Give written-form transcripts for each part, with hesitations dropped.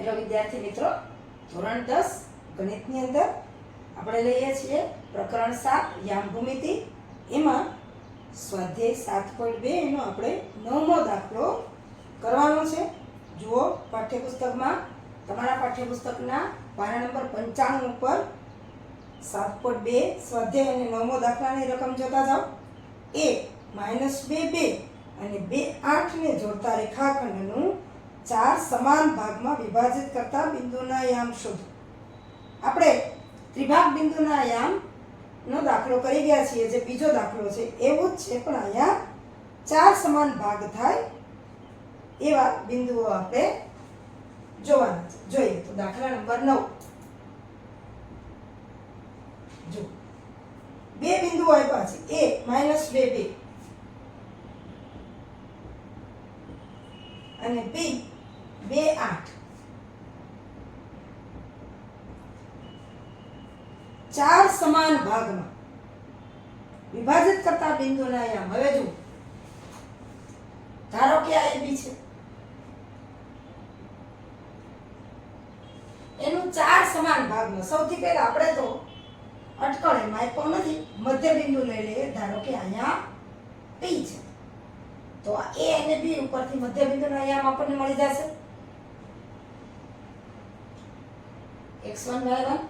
Hello વિદ્યાર્થી મિત્રો, ધોરણ 10 ગણિતની અંદર આપણે લઈએ છીએ પ્રકરણ 7 યામ ભૂમિતિ. એમાં સ્વાધ્યાય 7.2 એનો આપણે 9મો દાખલો કરવાનો છે. જુઓ, પાઠ્યપુસ્તકમાં તમારા પાઠ્યપુસ્તકના પાના નંબર 95 ઉપર 7.2 સ્વાધ્યાય અને 9મો દાખલાની રકમ જોતા જાઓ. a -2 2 અને 2 8 ને જોડતા રેખાખંડનું 4 સમાન ભાગમાં વિભાજિત કરતા બિંદુના યામ શોધો. આપણે ત્રિભાગ બિંદુના યામનો દાખલો કરી ગયા છીએ, જે બીજો દાખલો છે એવું જ છે, પણ અહીંયા 4 સમાન ભાગ થાય એવા બિંદુઓ આપણે જોવાના છે. જોઈએ તો દાખલા નંબર 9. જો બે બિંદુઓ આપ્યા છે, a -2 2 અને b 2 8. 4 સમાન ભાગમાં વિભાજિત કરતા બિંદુના યામ. હવે જુઓ, ધારો કે આ AB છે, એનું 4 સમાન ભાગમાં સૌથી પહેલા આપણે તો અટકળ એમાં આપ્યો નથી, મધ્ય બિંદુ લઈ લઈએ. ધારો કે અહીંયા P છે, તો આ A અને B ઉપરથી મધ્ય બિંદુના યામ આપણને મળી જશે. x1 y1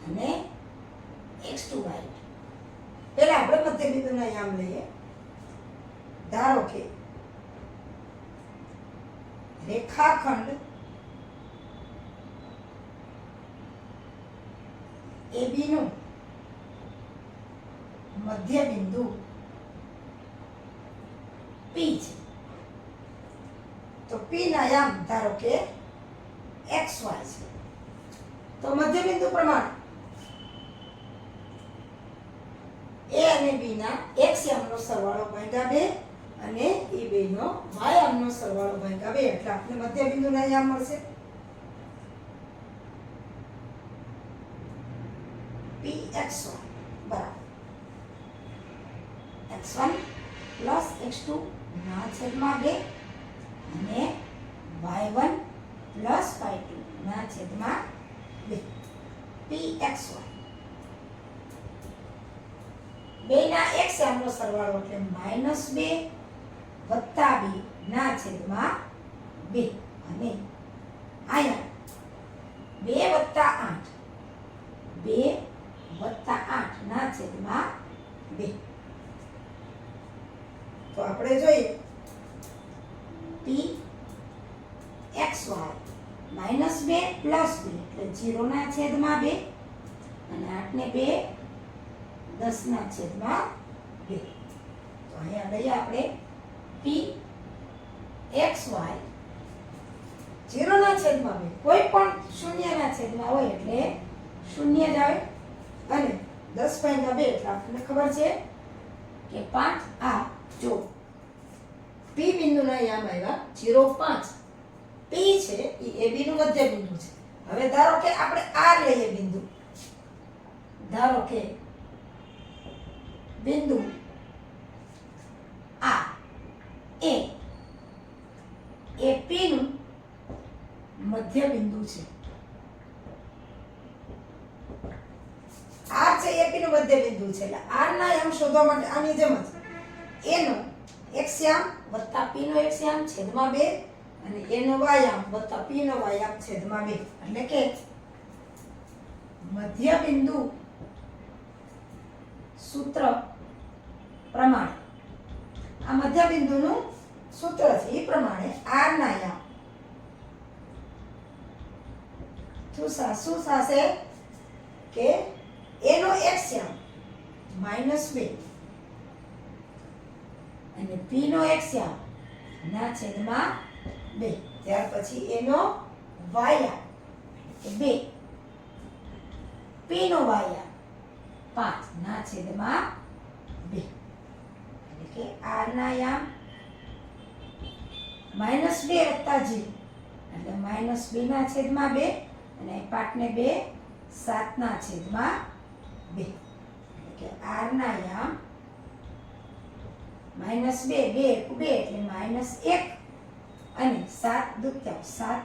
અને x2 y2. પહેલા આપણે મધ્ય બિંદુના યામ લઈએ. ધારો કે રેખાખંડ AB નું મધ્ય બિંદુ P છે, તો P ના યામ ધારો કે xy છે. તો મધ્ય બિંદુ પ્રમાણે A અને B ના x યામનો સરવાળો ભાગ્યા 2 અને એ બે નો y યામનો સરવાળો ભાગ્યા 2, એટલે આપણે મધ્ય બિંદુના યામ મળશે. Pxy બરાબર x1 x2 ના છેદમાં 2 અને y1 y2 ના છેદમાં 2. Pxy બે ના x યામનો સરવાળો એટલે -2 વત્તા 2 ના છેદમાં 2 અને અહીંયા 2 વત્તા 8 2 વત્તા 8 ના છેદમાં 2. તો આપણે જોઈએ Pxy -2 + 2 એટલે 0 ના છેદમાં 2 અને 8 ને 2 10 ના છેદમાં 2. તો અહીંયા લઈએ આપણે Pxy 0 ના છેદમાં 2, કોઈ પણ 0 ના છેદમાં હોય એટલે 0 જ આવે, અને 10/2 એટલે આપણને ખબર છે કે 5. આ જો P બિંદુના યામ આવ્યા 0 5. P છે એ AB નું મધ્ય બિંદુ છે. હવે ધારો કે આપણે R લઈએ બિંદુ. ધારો કે બિંદુ આ એ P નું મધ્ય બિંદુ છે. R છે એ P નું મધ્ય બિંદુ છે, એટલે R ના યામ શોધવા માટે આની જેમ જ A નો x યામ વત્તા P નો x યામ છેદમાં 2 અને A નો y યામ વત્તા P નો y યામ છેદમાં 2. એટલે કે મધ્ય બિંદુ સૂત્ર પ્રમાણે, આ મધ્ય બિંદુનું સૂત્ર છે એ પ્રમાણે R ના યામ શું થશે કે A નો x યામ -2 અને P નો x યામ ના છેદમાં 2. ત્યાર પછી A નો y યામ 2, P નો y યામ 5 ના છેદમાં 2. એટલે કે R ના યામ -2 વત્તા 0 એટલે -2 ના છેદમાં 2 અને 5 ને 2 7 ના છેદમાં 2. એટલે કે R ના યામ -2 2 2 એટલે -1 અને 7 દૂત્યાંશ 7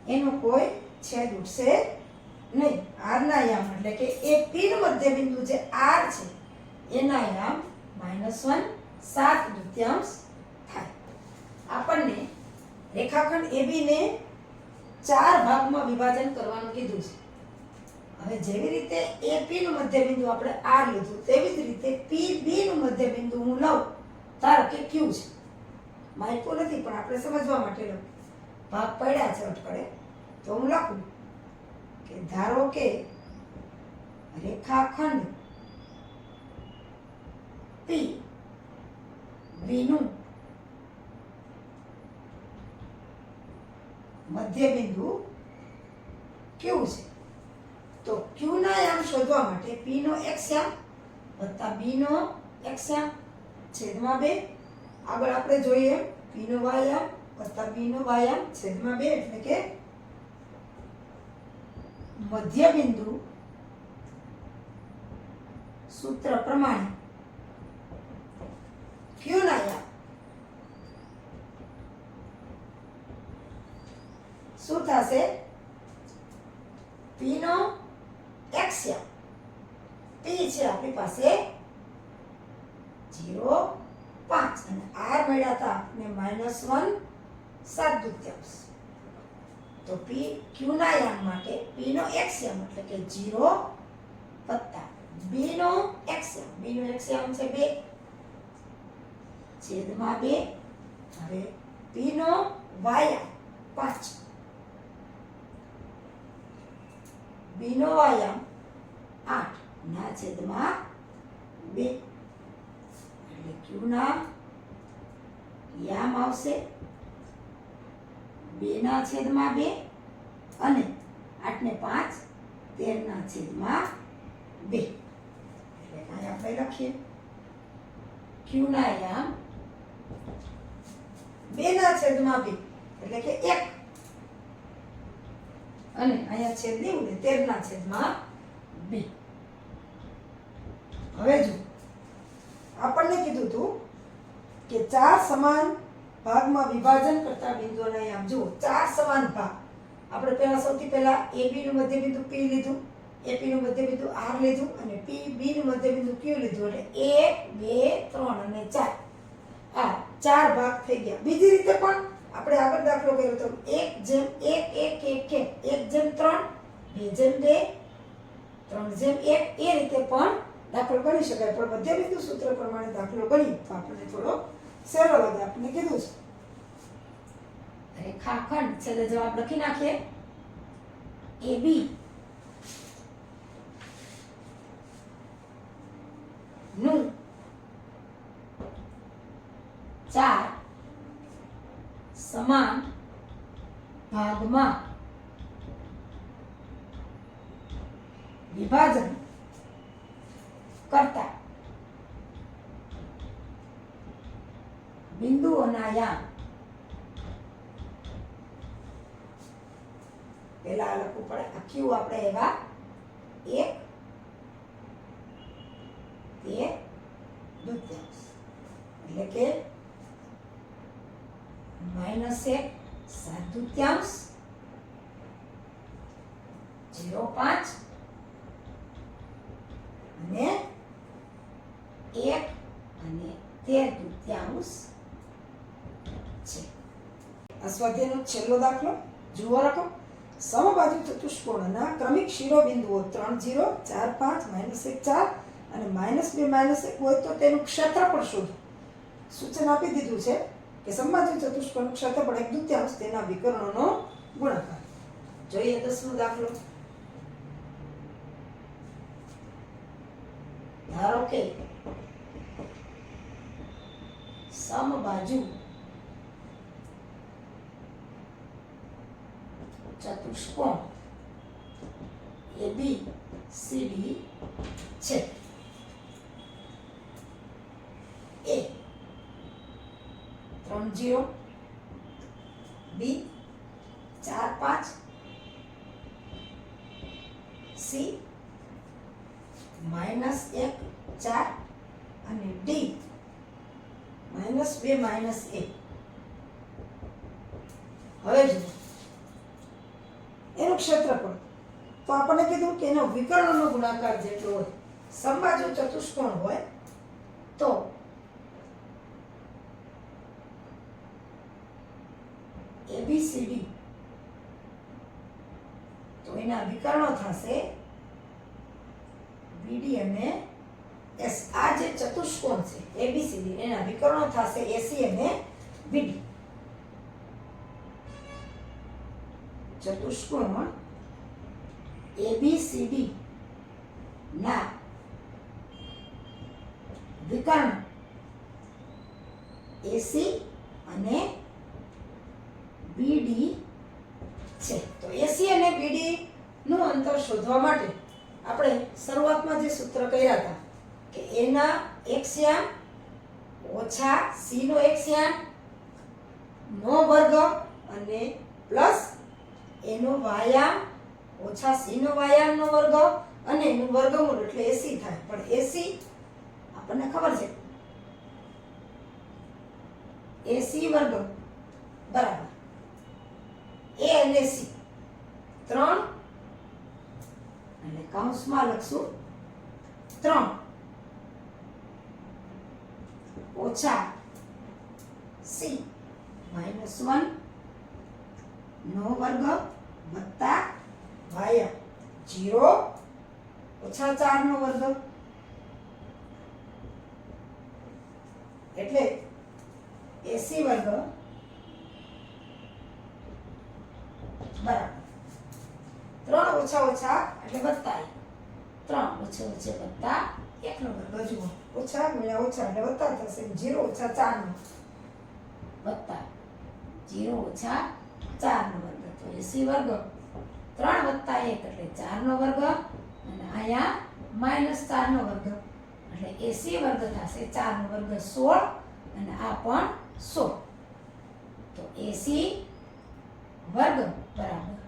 એનો કોઈ છેદ ઉઠશે નહીં. આરના યામ એટલે કે એ પી નું મધ્ય બિંદુ જે આર છે એના યામ -1 7/2 થાય. આપણને રેખાખંડ AB ને 4 ભાગમાં વિભાજન કરવાનું કીધું છે. હવે જેવી રીતે AP નું મધ્ય બિંદુ આપણે R લીધું તેવી જ રીતે PB નું મધ્ય બિંદુ હું લઉં, ધારો કે Q છે. માહિતી નથી પણ આપણે સમજવા માટે લઉં. ભાગ પડ્યા છે અટકળે તો હું લખું કે ધારો કે રેખાખંડ PB નું મધ્ય બિંદુ Q છે. તો Q ના યામ શોધવા માટે P નો x યામ વત્તા B નો x યામ છેદમાં 2. આગળ આપણે જોઈએ P નો y યામ વત્તા B નો y યામ છેદમાં 2 એટલે કે મધ્ય બિંદુ સૂત્ર પ્રમાણે Q ના યામ શું થશે? P નો x યામ P છે આપણી પાસે 0.5 અને r મળ્યા હતા આપણે -1 7/2. તો P Q ના યામ માટે P નો x યામ એટલે કે 0 વત્તા B નો x યામ, B નો x યામ છે 2 છેદમાં 2. હવે P નો y યામ 5, B નો y યામ 8 ના છેદમાં 2 એટલે Q ના યામ આવશે 2 ના છેદમાં 2 અને 8 ને 5 13 ના છેદમાં 2. એટલે કાંઈ આપણે લખીએ Q ના યામ 2 ના છેદમાં 2 એટલે કે 1 અને અહીંયા છેદ નહીં ઉડે 13 ના છેદમાં 2. હવે જો આપણને કીધું હતું કે 4 સમાન ભાગમાં વિભાજન કરતા બિંદુઓના યામ જુઓ. 4 સમાન ભાગ આપણે સૌથી પહેલા AB નું મધ્ય બિંદુ P લીધું, AP નું મધ્ય બિંદુ R લીધું અને PB નું મધ્ય બિંદુ Q લીધું. એટલે 1 2 3 અને 4 આ 4 ભાગ થઈ ગયા. બીજી રીતે પણ આપણે આગળ દાખલો કર્યો તો 1:1 1 1 1 1:3 2:2 3:1 એ રીતે પણ દાખલો ગણી શકાય. પણ મધ્ય બિંદુ સૂત્ર પ્રમાણે દાખલો ગણી તો આપણને થોડો સરળ લાગે. આપણને કીધું છે રેખાખંડ છેલ્લે જવાબ લખી નાખીએ AB નું 4 સમાન ભાગમાં વિભાજન કરતા બિંદુઓના યામ પેલા લખવું પડે. આ Q આપણે એવા 1/2 એટલે કે -1 7/2 0.5 અને 1 અને 13/2 છે. આ સ્વાધ્યાયનો છેલ્લો દાખલો જુઓ રકમ. સમબાજુ ચતુષ્કોણના ક્રમિક શિરોબિંદુઓ 3 0 4 5 -1 4 અને -2 -1 હોય તો તેનું ક્ષેત્રફળ શોધો. સૂચન આપી દીધું છે કે સમબાજુ ચતુષ્કોણનું ક્ષેત્રફળ 1/2 તેના વિકર્ણોનો ગુણાકાર. જોઈએ 10મો દાખલો. ધારો કે સમબાજુ ચતુષ્કોણ ABCD છે. A 3 0 B 4 5 C -1 4 અને D -2 -1. હવે જો ક્ષેત્રફળ તો આપણને કીધું કે એનો વિકર્ણનો ગુણાકાર જેટલો હોય. સમબાજુ ચતુષ્કોણ હોય તો ABCD તો એના વિકર્ણો થશે BD અને S. આ જે ચતુષ્કોણ છે ABCD એના વિકર્ણો થશે AC અને BD. ચતુષ્કોણ ABCD ના વિકર્ણ AC અને BD છે. તો AC અને BD નું અંતર શોધવા માટે આપણે શરૂઆતમાં જે સૂત્ર કર્યા હતા કે A ના એક શ્યામ ઓછા C નો એક શ્યામ નો વર્ગ અને પ્લસ A નો વાયામ ઓછા C નો વાયામ નો વર્ગ અને એનું વર્ગમૂળ એટલે AC થાય. પણ AC આપણને ખબર છે AC વર્ગ બરાબર A અને C 3 એટલે કૌંસમાં લખશું 3 ઓછા C -1 નો વર્ગ વત્તા વાયા 0 ઓછા 4 નો વર્ગ એટલે AC વર્ગ બરાબર 3 ઓછા ઓછા એટલે વત્તા 3 ઓછા ઓછા વત્તા 1 નો વર્ગ. જુઓ ઓછા ગુણ્યા ઓછા એટલે વત્તા થશે 0 ઓછા 4 નો વત્તા 0 ઓછા 4 નો વર્ગ તો AC વર્ગ 3 વત્તા 1 એટલે 4 નો વર્ગ અને અહીંયા -4 નો વર્ગ એટલે AC વર્ગ થશે 4 નો વર્ગ 16 અને આ પણ 16 તો AC વર્ગ બરાબર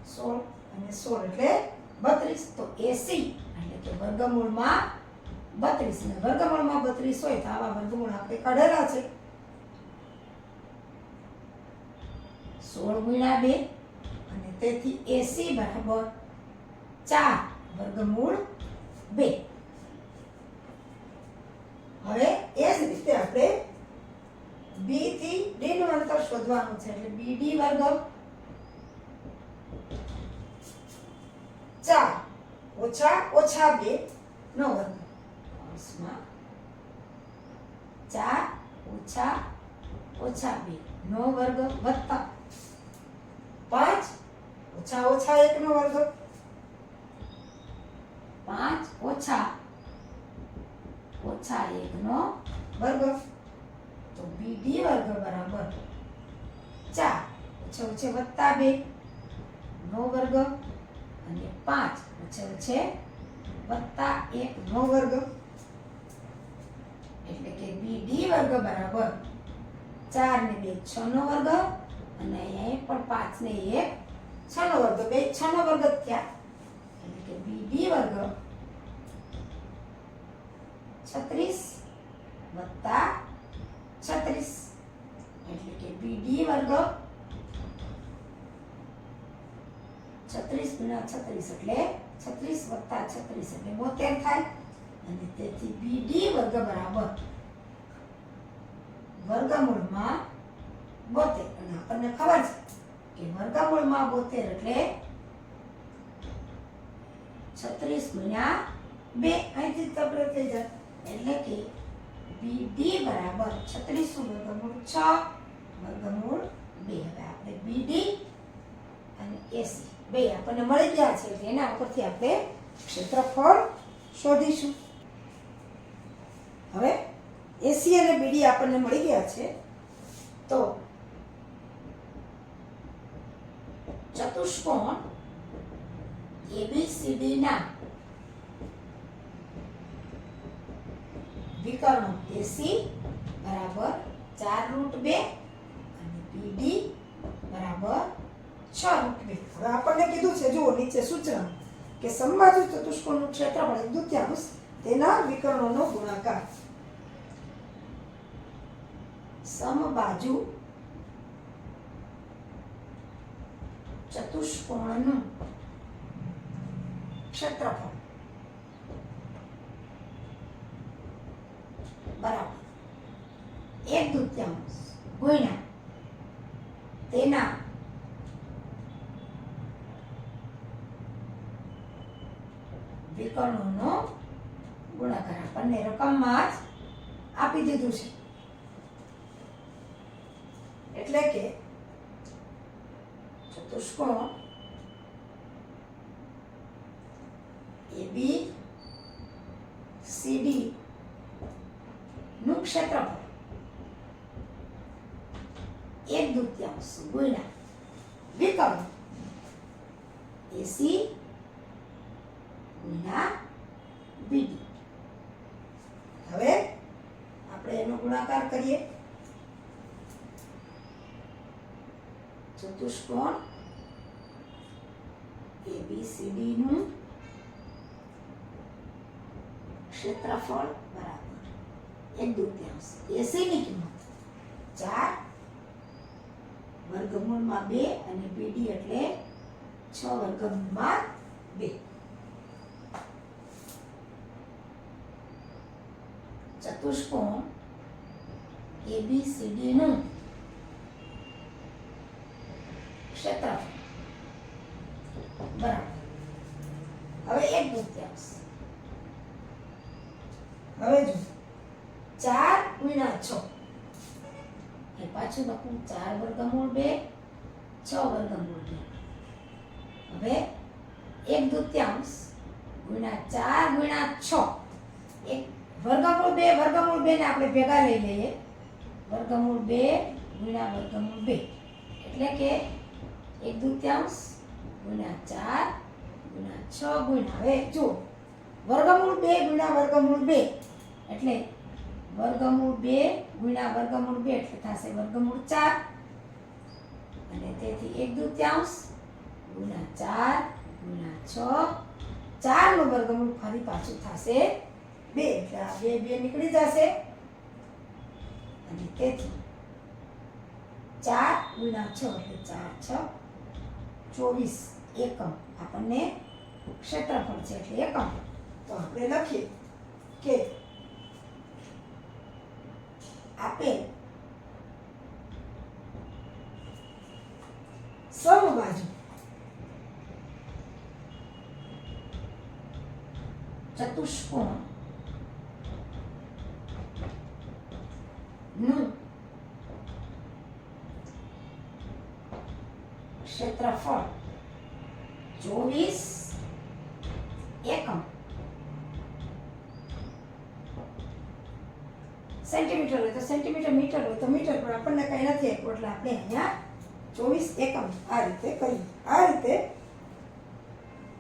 16 અને 16 એટલે 32 તો AC એટલે કે વર્ગમૂળમાં 32 ને વર્ગમૂળમાં 32 હોય તો આવા વર્ગમૂળ આપણે કાઢેલા છે 16 ગુણ્યા 2 અને તેથી AC બરાબર 4 વર્ગમૂળ 2. હવે એ જ રીતે આપણે B થી D નું અંતર શોધવાનું છે એટલે BD વર્ગ 4 ઓછા ઓછા 2 નો વર્ગ કૌંસમાં 4 ઓછા ઓછા 2 નો વર્ગ વત્તા 5 ઓછા ઓછા 1 નો વર્ગ 5 ઓછા ઓછા 1 નો વર્ગ તો BD વર્ગ બરાબર 4 ઓછા ઓછા વત્તા 2 નો વર્ગ અને 5 ઓછા ઓછા વત્તા 1 નો વર્ગ એટલે કે BD વર્ગ બરાબર 4 ને 2 6 નો વર્ગ અને અહીંયા પણ 5 ને 1 6 નો વર્ગ બે 6 નો વર્ગ થયા એટલે કે BD વર્ગ 36 વત્તા 36 એટલે કે BD વર્ગ 36 ગુણ્યા 36 એટલે 36 વત્તા 36 એટલે 72 થાય અને તેથી BD વર્ગ બરાબર વર્ગમૂળમાં 72 અને આપણને ખબર છે કે વર્ગમૂળમાં 72 એટલે 36 ગુણ્યા 2 અહીંથી તબરે થઈ જાય એટલે કે BD બરાબર 36 નું વર્ગમૂળ 6 વર્ગમૂળ 2. હવે આપણે BD અને AC બે આપણને મળી ગયા છે એટલે એના ઉપરથી આપણે ક્ષેત્રફળ શોધીશું. હવે AC અને BD આપણને મળી ગયા છે તો ચતુષ્કોણ ABCD ના વિકર્ણો AC બરાબર 4√2 અને BD બરાબર 6√2. હવે આપણને કીધું છે જુઓ નીચે સૂચના કે સમબાજુ ચતુષ્કોણનું ક્ષેત્રફળ 1/2 તેના વિકર્ણોનો ગુણાકાર. સમબાજુ ચતુષ્કોણનું ક્ષેત્રફળ બરાબર 1/2 ગુણ્યા તેના વિકર્ણોનો ગુણાકાર. આપણને રકમમાં જ આપી દીધું છે. એટલે કે ચતુષ્કોણ ABCD નું ક્ષેત્રફળ 1/2 ગુણ્યા વિકર્ણ AC ગુણ્યા BD. હવે આપણે એનો ગુણાકાર કરીએ. ચતુષ્કોણ ABCD નું ક્ષેત્રફળ બરાબર 1/2. AC ની કિંમત 4 વર્ગમૂળમાં 2 અને BD એટલે 6 વર્ગમૂળમાં 2. ચતુષ્કોણ ABCD નું ક્ષેત્રફળ બરાબર હવે 1/2. હવે જો 4 ગુણ્યા 6 એ પાછું લખું 4 વર્ગમૂળ 2 6 વર્ગમૂળ 2. હવે 1/2 ગુણ્યા 4 ગુણ્યા 6 એક વર્ગમૂળ 2 ને આપણે ભેગા લઈ લઈએ. વર્ગમૂળ 2 ગુણ્યા વર્ગમૂળ 2 એટલે કે 1/2 ગુણ્યા 4 ગુણ્યા 6 ગુણ્યા હવે જો વર્ગમૂળ 2 ગુણ્યા વર્ગમૂળ 2 એટલે વર્ગમૂળ 2 ગુણ્યા વર્ગમૂળ 2 એટલે થશે વર્ગમૂળ 4 અને તેથી 1/2 ગુણ્યા 4 ગુણ્યા 6 4 નું વર્ગમૂળ ફરી પાછું થશે 2 એટલે આ 2 નીકળી જશે અને તેથી 4 ગુણ્યા 6 એટલે 4 6 24 એકમ આપણને ક્ષેત્રફળ છે એટલે એકમ. તો આપણે લખીએ કે આપેલ સમબાજુ ચતુષ્કોણ નું ક્ષેત્રફળ 24 એકમ સેન્ટીમીટર હોય તો સેન્ટીમીટર, મીટર હોય તો મીટર, પણ આપણને કઈ નથી આપ્યું એટલે આપણે અહીંયા 24 એકમ આ રીતે કરીએ. આ રીતે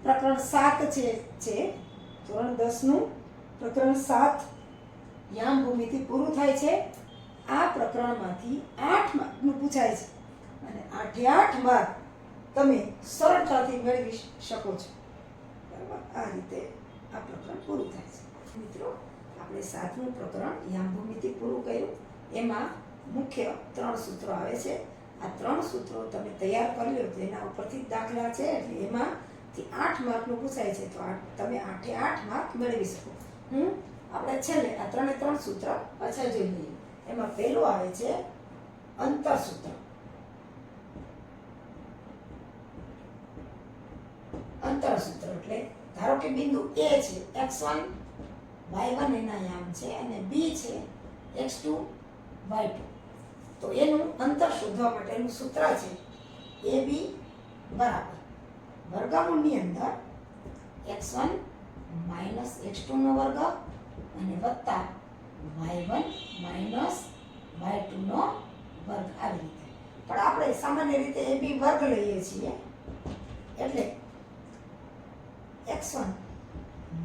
પ્રકરણ 7 છે ધોરણ 10 નું પ્રકરણ 7 યામ ભૂમિતિ પૂરું થાય છે. આ પ્રકરણમાંથી 8 માર્કનું પૂછાય છે અને 8 માર્ક તમે સરળતાથી મેળવી શકો છો. બરાબર, આ રીતે આ પ્રકરણ પૂરું થાય છે. મિત્રો, આપણે 7મું પ્રકરણ યામ ભૂમિતિ પૂરું કર્યું. એમાં મુખ્ય 3 સૂત્રો આવે છે. આ 3 સૂત્રો તમે તૈયાર કરી લો તો એના ઉપરથી દાખલા છે એટલે એમાંથી 8 માર્કનું પૂછાય છે તો તમે 8 માર્ક મેળવી શકો. આપણે છેલ્લે આ 3 સૂત્ર પાછા જોઈ લઈએ. એમાં પહેલું આવે છે અંતર સૂત્ર. અંતર સૂત્ર એટલે ધારો કે બિંદુ A છે, x1 y1 એના યામ છે અને B છે x2 y2. તો એનું અંતર શોધવા માટેનું સૂત્ર છે AB બરાબર વર્ગમૂળની અંદર x1 માઇનસ x2 નો વર્ગ અને વત્તા y1 માઇનસ y2 નો વર્ગ. આવી રીતે પણ આપણે સામાન્ય રીતે AB વર્ગ લઈએ છીએ એટલે x1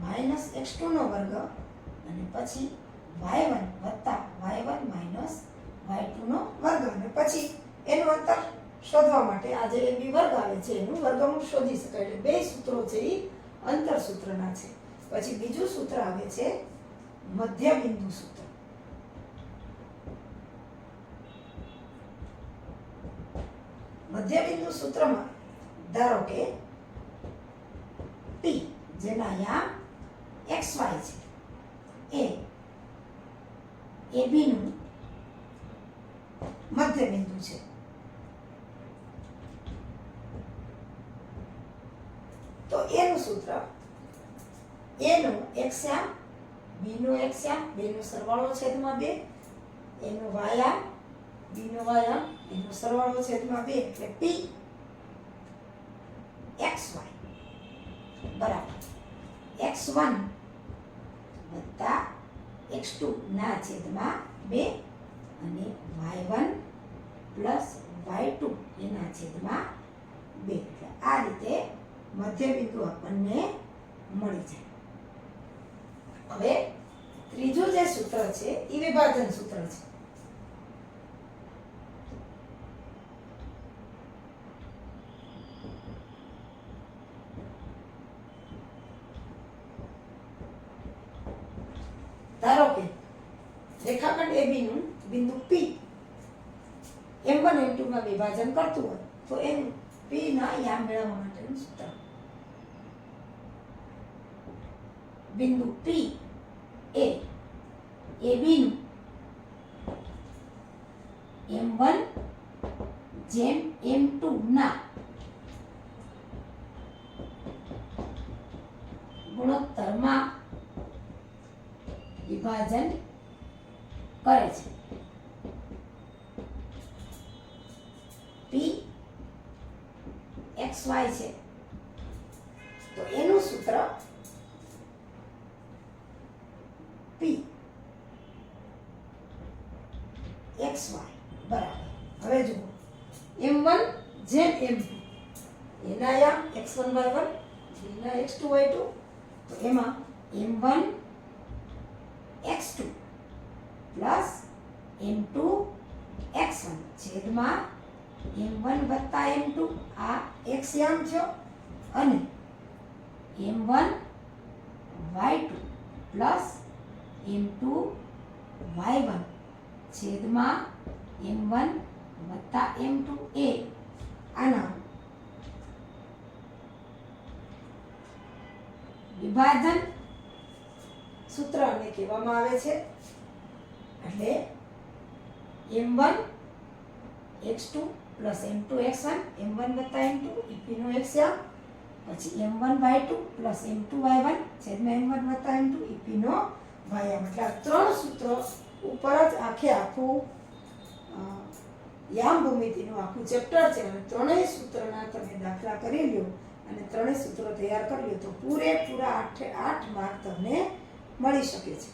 માઇનસ x2 નો વર્ગ અને પછી y1 વત્તા y1 માઇનસ y2 નો વર્ગ અને પછી એનું અંતર શોધવા માટે આ જે AB વર્ગ આવે છે એનું વર્ગમૂળ શોધી શકાય. એટલે બે સૂત્રો છે એ અંતર સૂત્રના છે. પછી બીજું સૂત્ર આવે છે મધ્ય બિંદુ સૂત્ર. મધ્ય બિંદુ સૂત્રમાં ધારો કે P જેના યામ XY છે એ AB નું મધ્ય બિંદુ છે. તો એનું સૂત્ર A નું x યામ B નું x યામ બેનો સરવાળો છેદમાં 2 એનો y યામ B નો y યામ એનો સરવાળો છેદમાં 2 એટલે P XY બરાબર x1 વત્તા x2 ના છેદમાં 2 અને y1 પ્લસ y2 એના છેદમાં 2. એટલે આ રીતે મધ્ય બિંદુ આપણને મળી જાય. હવે ત્રીજું જે સૂત્ર છે એ વિભાજન સૂત્ર છે. ધારો કે રેખાખંડ AB નું બિંદુ P M1 M2 માં વિભાજન કરતું હોય તો એનું P ના યામ મેળવવા માટેનું સૂત્ર બિંદુ P એ AB નું M1 જેમ M2 ના ગુણોત્તરમાં વિભાજન કરે છે. P XY છે તો એનું સૂત્ર P XY બરાબર. હવે જુઓ M1 જેમ M2 એના યામ x1 y1 એના x2 y2 તો એમાં M1 x2 plus M2 x1 છેદમાં M1 વત્તા M2 આ x યામ છે અને M1 y2 plus M2 y1 છેદમાં M1 વત્તા M2 એ આના વિભાજન સૂત્રને કહેવામાં આવે છે. એટલે M1 x2 plus M2 x1 M1 વત્તા M2 એ P નો x યામ પછી M1 y2 plus M2 y1 છેદમાં M1 વત્તા M2 એ P નો y યામ. એટલે આ ત્રણ સૂત્રો ઉપર જ આખું યામ ભૂમિતિનું આખું ચેપ્ટર છે અને ત્રણેય સૂત્રના તમે દાખલા કરી લ્યો અને ત્રણેય સૂત્રો તૈયાર કરી લ્યો તો પૂરેપૂરા 8 માર્ક તમને મળી શકે છે.